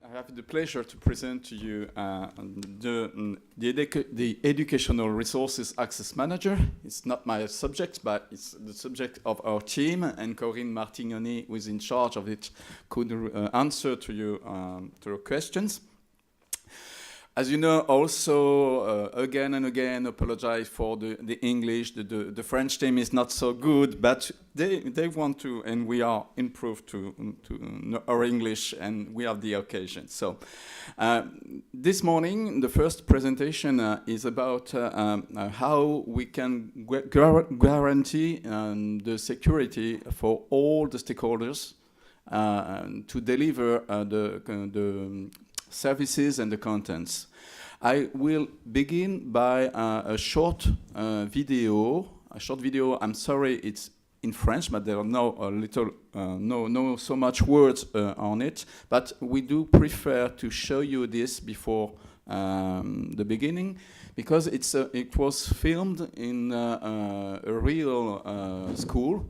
I have the pleasure to present to you the Educational Resources Access Manager. It's not my subject, but it's the subject of our team, and Corinne Martignoni, who is in charge of it, could answer to your questions. As you know, also, again and again, apologize for the English. The French team is not so good, but they want to, and we are improved to our English, and we have the occasion. So this morning, the first presentation is about how we can guarantee the security for all the stakeholders to deliver the services and the contents. I will begin by a short video. I'm sorry, it's in French, but there are no so much words on it. But we do prefer to show you this before the beginning, because it was filmed in a real school.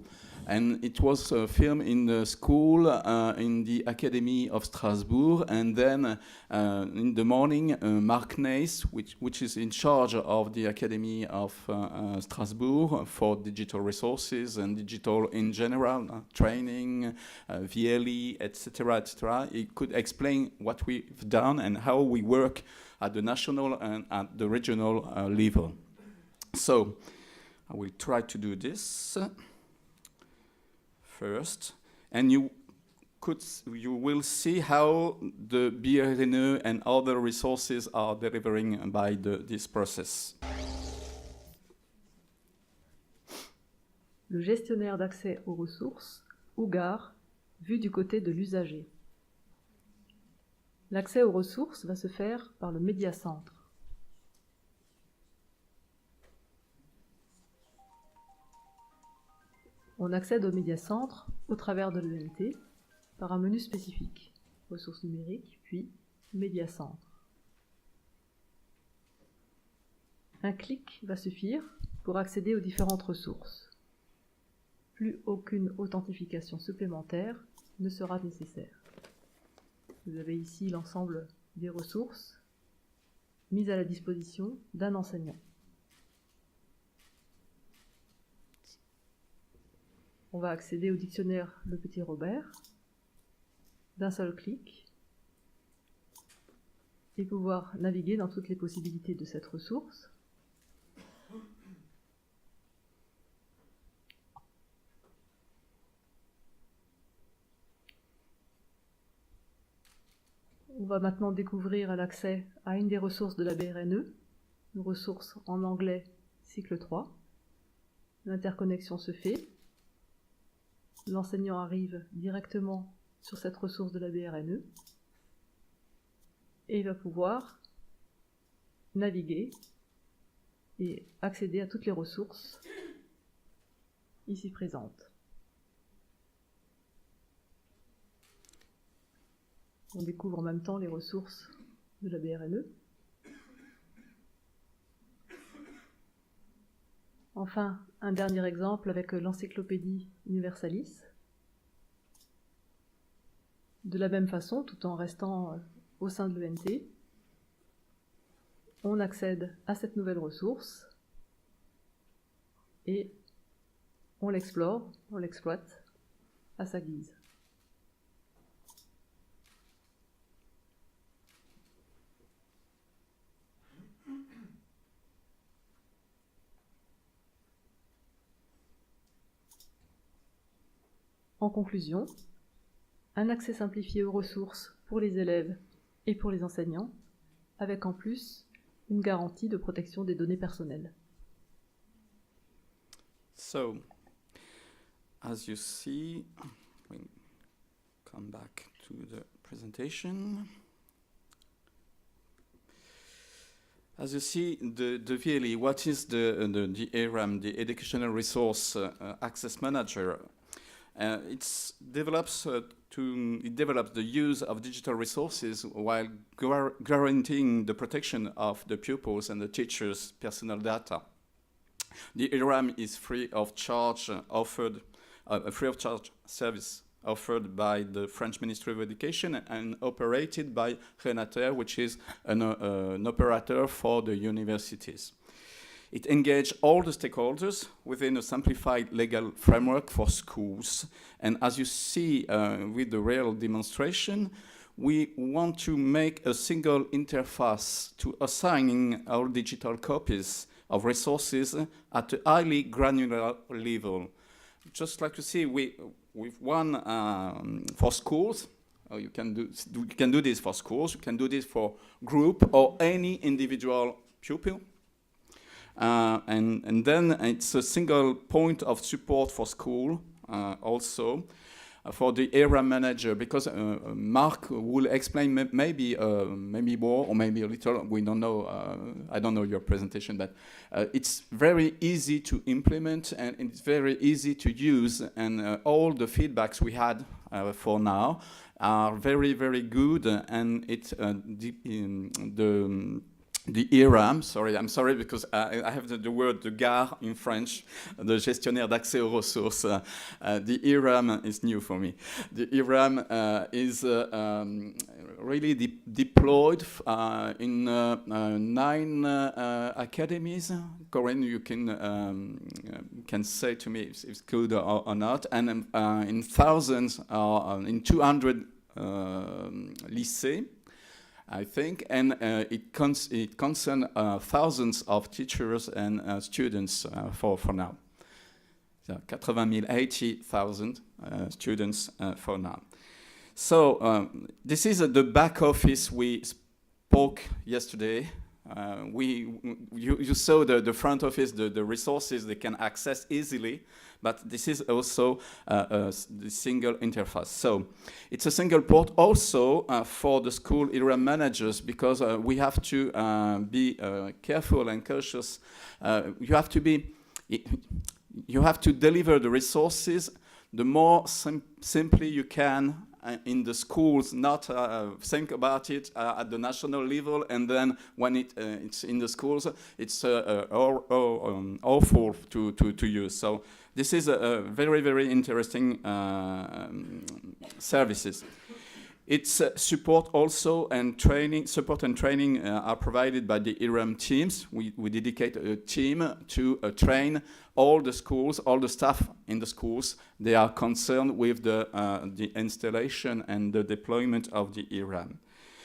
And it was filmed in the school in the Academy of Strasbourg. And then in the morning, Marc Neis, which is in charge of the Academy of Strasbourg for digital resources and digital in general, training, VLE, etc., he could explain what we've done and how we work at the national and at the regional level. So I will try to do this first, and you will see how the BRNE and other resources are delivering by this process. Le gestionnaire d'accès aux ressources, ou GAR, vu du côté de l'usager. L'accès aux ressources va se faire par le médiacentre. On accède au médiacentre au travers de l'ENT par un menu spécifique, ressources numériques, puis médiacentre. Un clic va suffire pour accéder aux différentes ressources. Plus aucune authentification supplémentaire ne sera nécessaire. Vous avez ici l'ensemble des ressources mises à la disposition d'un enseignant. On va accéder au dictionnaire Le Petit Robert d'un seul clic et pouvoir naviguer dans toutes les possibilités de cette ressource. On va maintenant découvrir l'accès à une des ressources de la BRNE, une ressource en anglais cycle 3. L'interconnexion se fait. L'enseignant arrive directement sur cette ressource de la BRNE et il va pouvoir naviguer et accéder à toutes les ressources ici présentes. On découvre en même temps les ressources de la BRNE. Enfin, un dernier exemple avec l'encyclopédie Universalis. De la même façon, tout en restant au sein de l'ENT, on accède à cette nouvelle ressource et on l'explore, on l'exploite à sa guise. En conclusion, un accès simplifié aux ressources pour les élèves et pour les enseignants, avec en plus une garantie de protection des données personnelles. So, as you see, we come back to the presentation. As you see, the VLE, what is the ERAM, the Educational Resource Access Manager? It develops the use of digital resources while guaranteeing the protection of the pupils and the teachers' personal data. The ERAM is free of charge, offered a free of charge service offered by the French Ministry of Education and operated by Gestionnaire, which is an operator for the universities. It engaged all the stakeholders within a simplified legal framework for schools. And as you see with the real demonstration, we want to make a single interface to assigning our digital copies of resources at a highly granular level. Just like you see, with one for schools, you can do this for schools, you can do this for group or any individual pupil. And then it's a single point of support for school also for the ERAM manager, because Mark will explain maybe more or maybe a little, we don't know, I don't know your presentation, but it's very easy to implement and it's very easy to use, and all the feedbacks we had for now are very, very good, and it the ERAM, I'm sorry because I have the word de gare in French, the Gestionnaire d'accès aux ressources. The ERAM is new for me. The ERAM is really deployed in 9 academies. Corinne, you can say to me if it's good or not. And in thousands, in 200 lycées, I think, and it concerns thousands of teachers and students for now. So 80,000 students for now. So this is the back office we spoke yesterday. You saw the front office, the resources they can access easily, but this is also the single interface. So it's a single port also for the school ERAM managers, because we have to be careful and cautious. You have to deliver the resources the more simply you can in the schools, not think about it at the national level, and then when it's in the schools, it's awful to use. So this is a very, very interesting services. Its support also and training, are provided by the ERAM teams. We dedicate a team to train all the schools, all the staff in the schools. They are concerned with the installation and the deployment of the ERAM.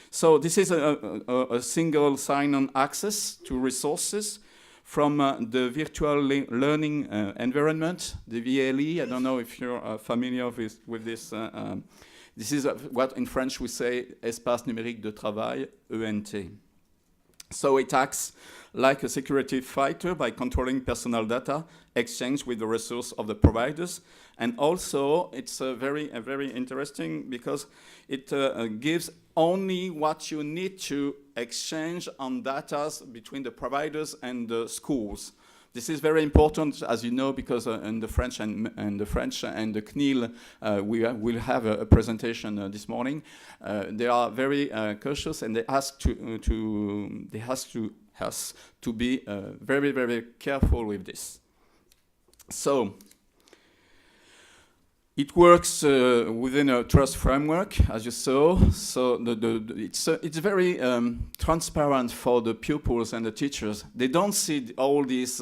So this is a single sign-on access to resources from the virtual learning environment, the VLE. I don't know if you're familiar with this. This is what in French we say espace numérique de travail, ENT. So it acts like a security fighter by controlling personal data exchanged with the resource of the providers. And also it's very interesting because it gives only what you need to exchange on data between the providers and the schools. This is very important, as you know, because in the French and the CNIL, we will have a presentation this morning. They are very cautious, and they ask us to be very, very careful with this. So it works within a trust framework, as you saw. So it's very transparent for the pupils and the teachers. They don't see all this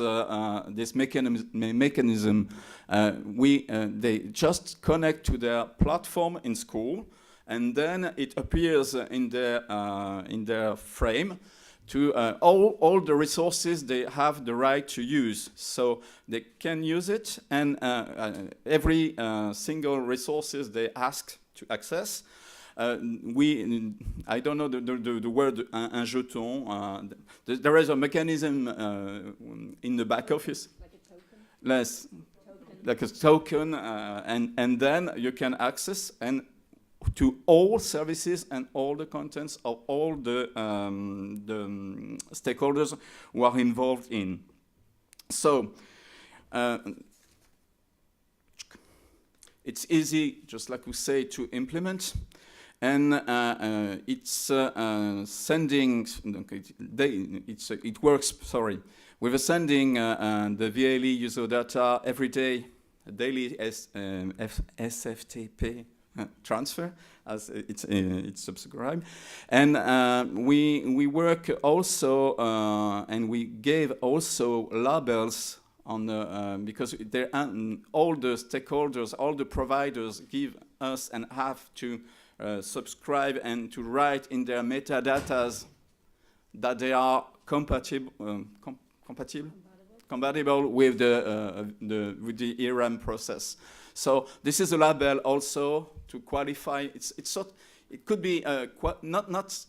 mechanism. They just connect to their platform in school, and then it appears in their frame to all the resources they have the right to use. So they can use it, and every single resources they ask to access. I don't know the word un jeton. There is a mechanism in the back office. Like a token? Like a token, and then you can access to all services and all the contents of all the stakeholders who are involved in. So it's easy, just like we say, to implement, and it's sending. It works. Sorry, with sending the VLE user data every day daily SFTP transfer, as it's subscribed, and we work also and we gave also labels on the because all the stakeholders, all the providers give us and have to subscribe and to write in their metadatas that they are compatible with the ERAM process. So this is a label also to qualify. It could be not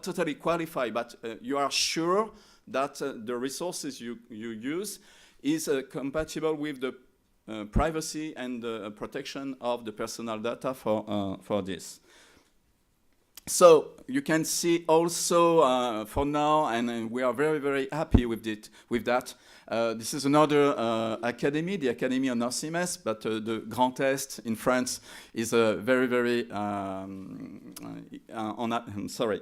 totally qualified, but you are sure that the resources you use is compatible with the privacy and the protection of the personal data for this. So you can see also for now, and we are very, very happy with that. This is another academy, the Academy of Narcimès, but the Grand Est in France is very, very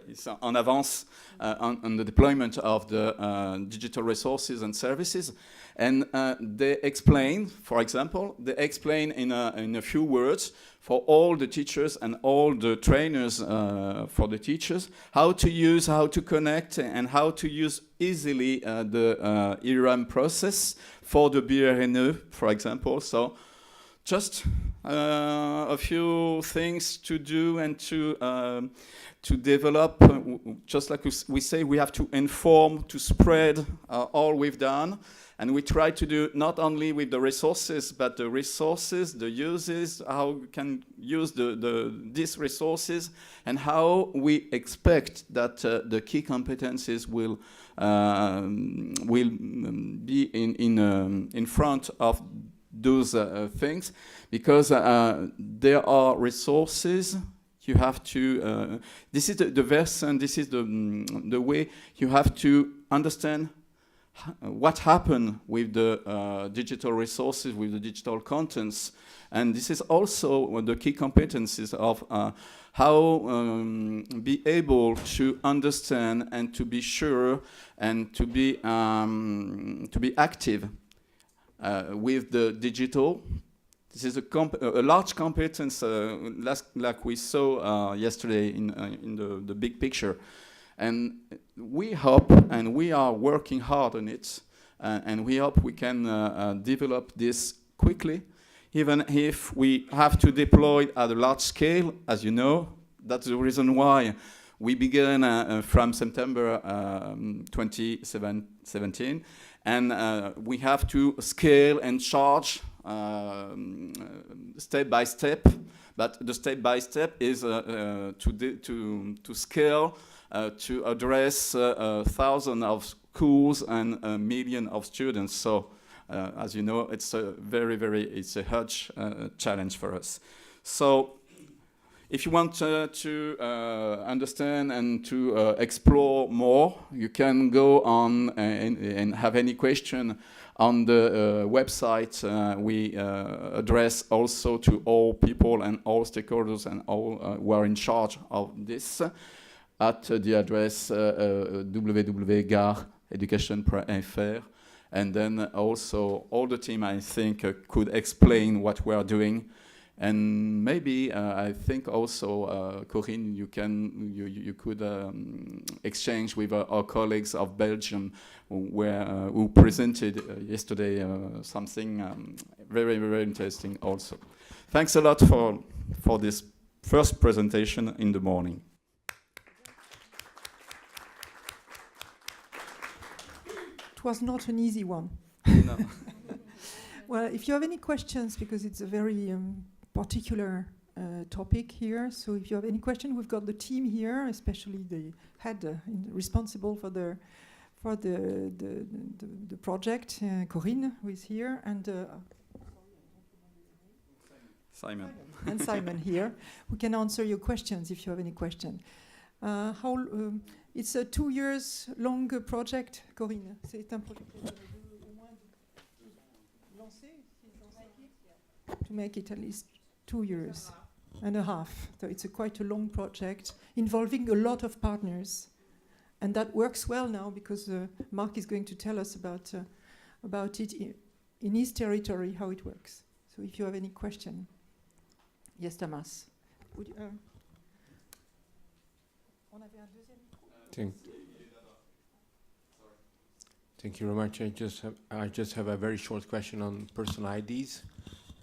it's on avance on the deployment of the digital resources and services. And they explain, for example, in a few words for all the teachers and all the trainers for the teachers, how to use, how to connect, and how to use easily the ERAM process for the BRNE, for example. So just a few things to do and to develop. Just like we say, we have to inform, to spread all we've done. And we try to do not only with the resources, but the resources, the uses, how we can use these resources, and how we expect that the key competencies will be in front of those things, because there are resources. You have to. This is the version. This is the way you have to understand what happened with the digital resources, with the digital contents. And this is also the key competencies of how be able to understand and to be sure and to be active with the digital. This is a large competence, like we saw yesterday in the big picture. And we hope, and we are working hard on it, and we hope we can develop this quickly, even if we have to deploy at a large scale, as you know. That's the reason why we began from September 2017, and we have to scale and charge step by step. But the step by step is to scale. To address thousands of schools and a million of students. So, as you know, it's a it's a huge challenge for us. So, if you want to understand and to explore more, you can go on and have any question on the website. We address also to all people and all stakeholders and all who are in charge of this. At the address www.education.gouv.fr, and then also all the team, I think, could explain what we are doing, and maybe I think also Corinne, you could exchange with our colleagues of Belgium, who presented yesterday something very, very interesting also. Thanks a lot for this first presentation in the morning. Was not an easy one. No. Well, if you have any questions, because it's a very particular topic here, so if you have any question, we've got the team here, especially the head responsible for the project, Corinne, who is here, and Simon. And Simon here, who can answer your questions if you have any question. It's a 2 years long project, Corinne. C'est un projet to make it at least 2 years and a half. So it's quite a long project involving a lot of partners, and that works well now because Mark is going to tell us about it in his territory, how it works. So if you have any question. Yes, Thomas. Would you, on avait un deuxième micro? Thank you very much. I just have a very short question on personal IDs.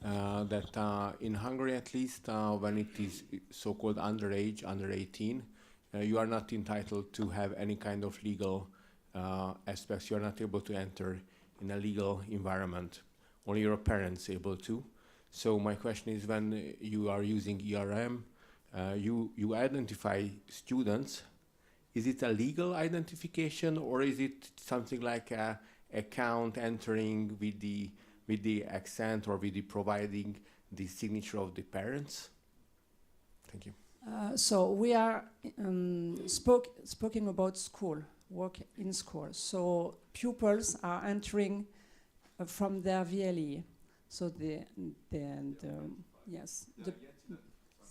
That in Hungary, at least, when it is so-called underage, under 18, you are not entitled to have any kind of legal aspects. You are not able to enter in a legal environment. Only your parents able to. So my question is, when you are using ERAM, you identify students. Is it a legal identification, or is it something like a account entering with the accent, or with the providing the signature of the parents? Thank you. So we are speaking about school, work in school. So pupils are entering from their VLE. So they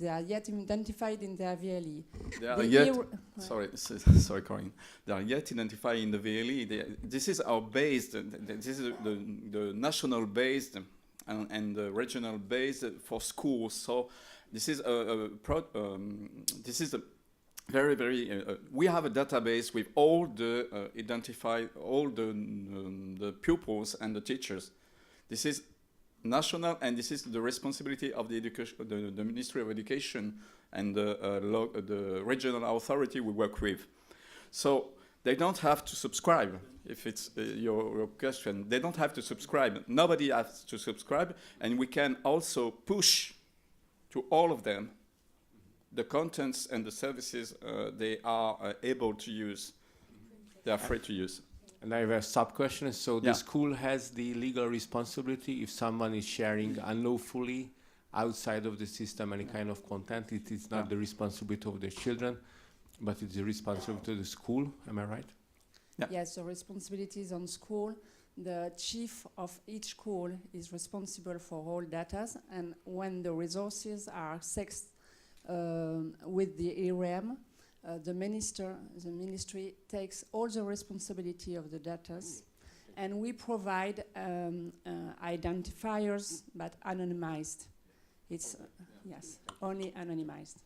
are yet identified in their VLE. They are yet, sorry, Corinne. They are yet identified in the VLE. This is our base. This is the national base and the regional base for schools. So this is this is a very we have a database with all the identified all the pupils and the teachers. This is national, and this is the responsibility of the education, the Ministry of Education, and the regional authority we work with. So they don't have to subscribe. If it's your question, they don't have to subscribe. Nobody has to subscribe, and we can also push to all of them the contents and the services they are able to use. They are free to use. And I have a sub-question. So the school has the legal responsibility if someone is sharing unlawfully outside of the system any kind of content. It is not the responsibility of the children, but it's the responsibility of the school. Am I right? Yeah. Yes, the responsibility is on school. The chief of each school is responsible for all data, and when the resources are sexed with the ERAM, the ministry takes all the responsibility of the data, and we provide identifiers, but anonymized. It's yes, only anonymized.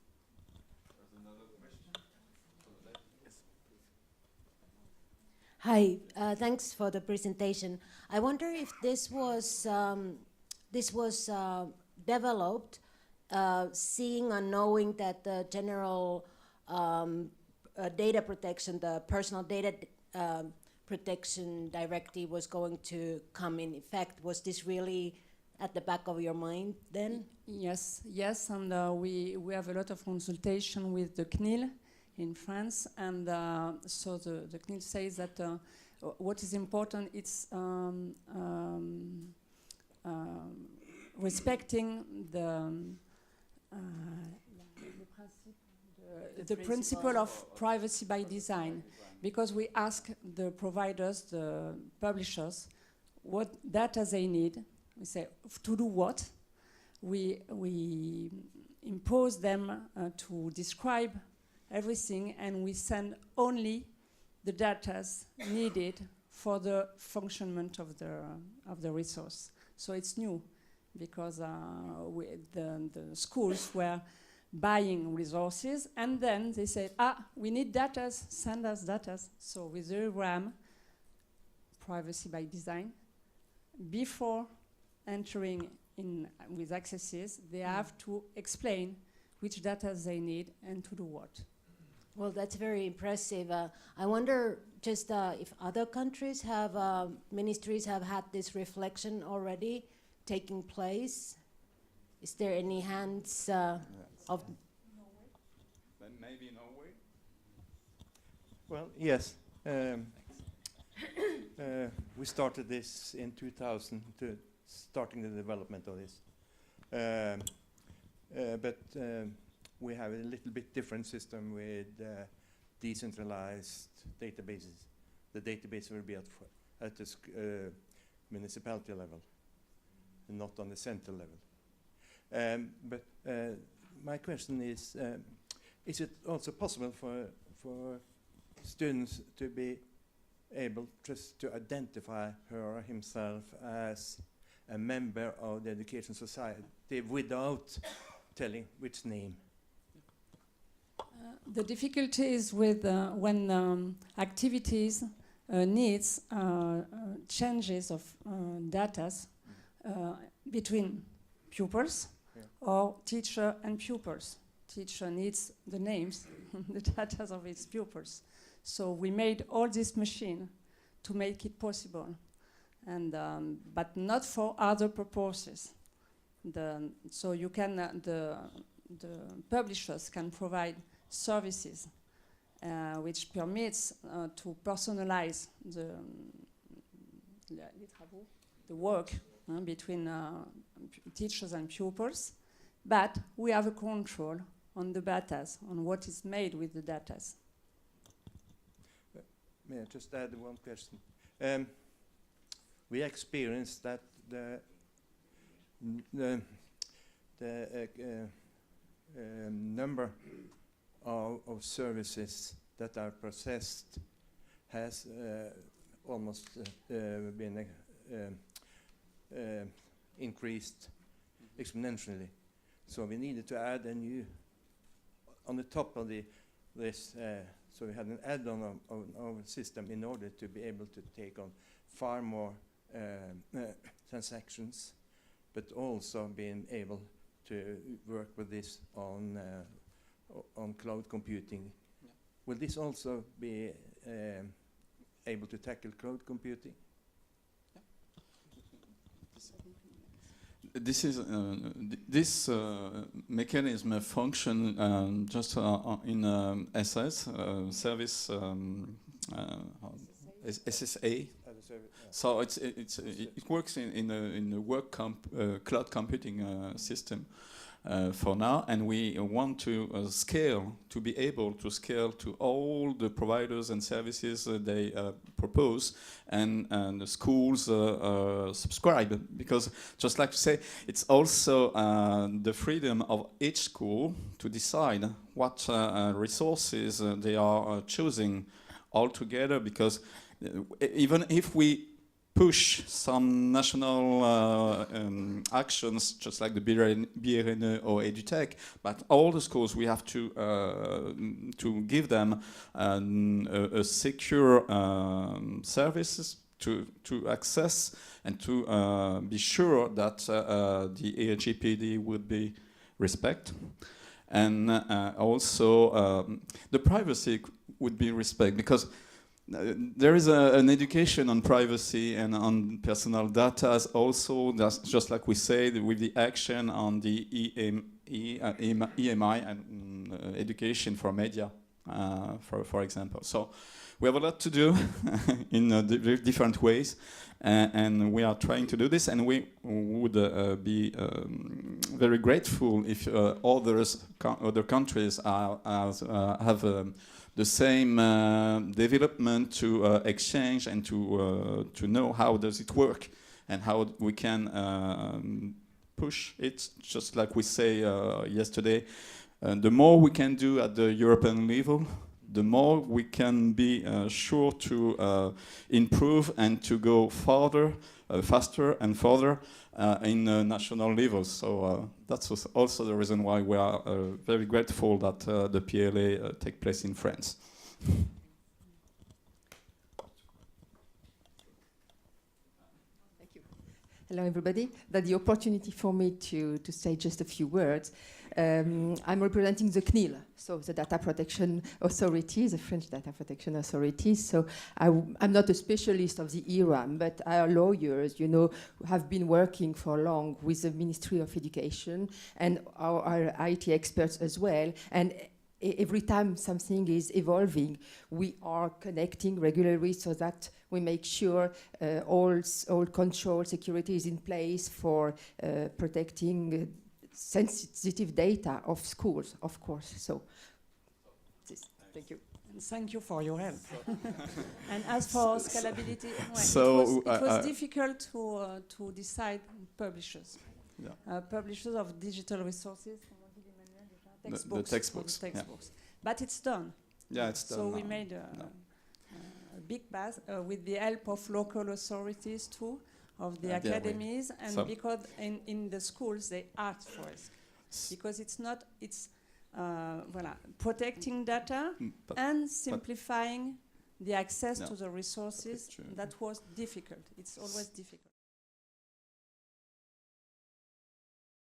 Hi, thanks for the presentation. I wonder if this was developed, seeing and knowing that the general data protection, the personal data protection directive was going to come in effect. Was this really at the back of your mind then? Yes, and we have a lot of consultation with the CNIL in France, and so the CNIL says that what is important is respecting the principle of privacy by design, because we ask the providers, the publishers, what data they need. We say to do what. We impose them to describe everything, and we send only the data needed for the functionment of the resource. So it's new, because the schools were buying resources, and then they said, we need data, send us data. So with the ERAM, privacy by design, before entering in with accesses, they have to explain which data they need and to do what. Well, that's very impressive. I wonder just if other countries have, ministries have had this reflection already taking place. Is there any hands of Norway? Maybe Norway? Well, yes. We started this in 2000, starting the development of this. But we have a little bit different system with decentralized databases. The database will be at the municipality level, not on the central level. But my question is it also possible for students to be able just to identify her or himself as a member of the education society without telling which name? The difficulty is with when activities needs changes of data between pupils or teacher and pupils. Teacher needs the names, the data of its pupils. So we made all this machine to make it possible, and but not for other purposes. So you can the publishers can provide services which permits to personalize the work between teachers and pupils, but we have a control on the data, on what is made with the data. May I just add one question? We experienced that the number of services that are processed has almost been increased exponentially. So we needed to add a new, on the top of this, so we had an add-on of our system in order to be able to take on far more transactions, but also being able to work with this on cloud computing. Yeah. Will this also be able to tackle cloud computing? This is this mechanism function just in SS service SSA. So it works in the cloud computing system for now, and we want to scale to be able to scale to all the providers and services they propose, and the schools subscribe, because just like to say, it's also the freedom of each school to decide what resources they are choosing altogether, because even if we push some national actions, just like the BRNE or EduTech, but all the schools, we have to give them a secure services to access, and to be sure that the ERGPD would be respect, and also the privacy would be respect, because there is an education on privacy and on personal data also. That's just like we said with the action on the EMI and education for media, for example. So we have a lot to do in different ways, and we are trying to do this, and we would be very grateful if other countries have the same development to exchange and to know how does it work and how we can push it. Just like we say yesterday, the more we can do at the European level, the more we can be sure to improve and to go farther, faster and further in national levels. So that's also the reason why we are very grateful that the PLA take place in France. Thank you. Hello, everybody. That's the opportunity for me to say just a few words. I'm representing the CNIL, so the Data Protection Authority, the French Data Protection Authority. So I'm not a specialist of the ERAM, but our lawyers, you know, have been working for long with the Ministry of Education and our IT experts as well. And every time something is evolving, we are connecting regularly so that we make sure all control security is in place for protecting sensitive data of schools, of course. So, thank you. And thank you for your help. And as for scalability, it was difficult to decide publishers. Yeah. Publishers of digital resources, the textbooks. Yeah. But it's done. Yeah, it's done. So we made a big pass with the help of local authorities too. of the Yeah, they are academies, and So- because in the schools they ask for it. Because it's not, it's voilà, protecting data But and simplifying the access No. to the resources. Okay, true. That was difficult. It's always difficult.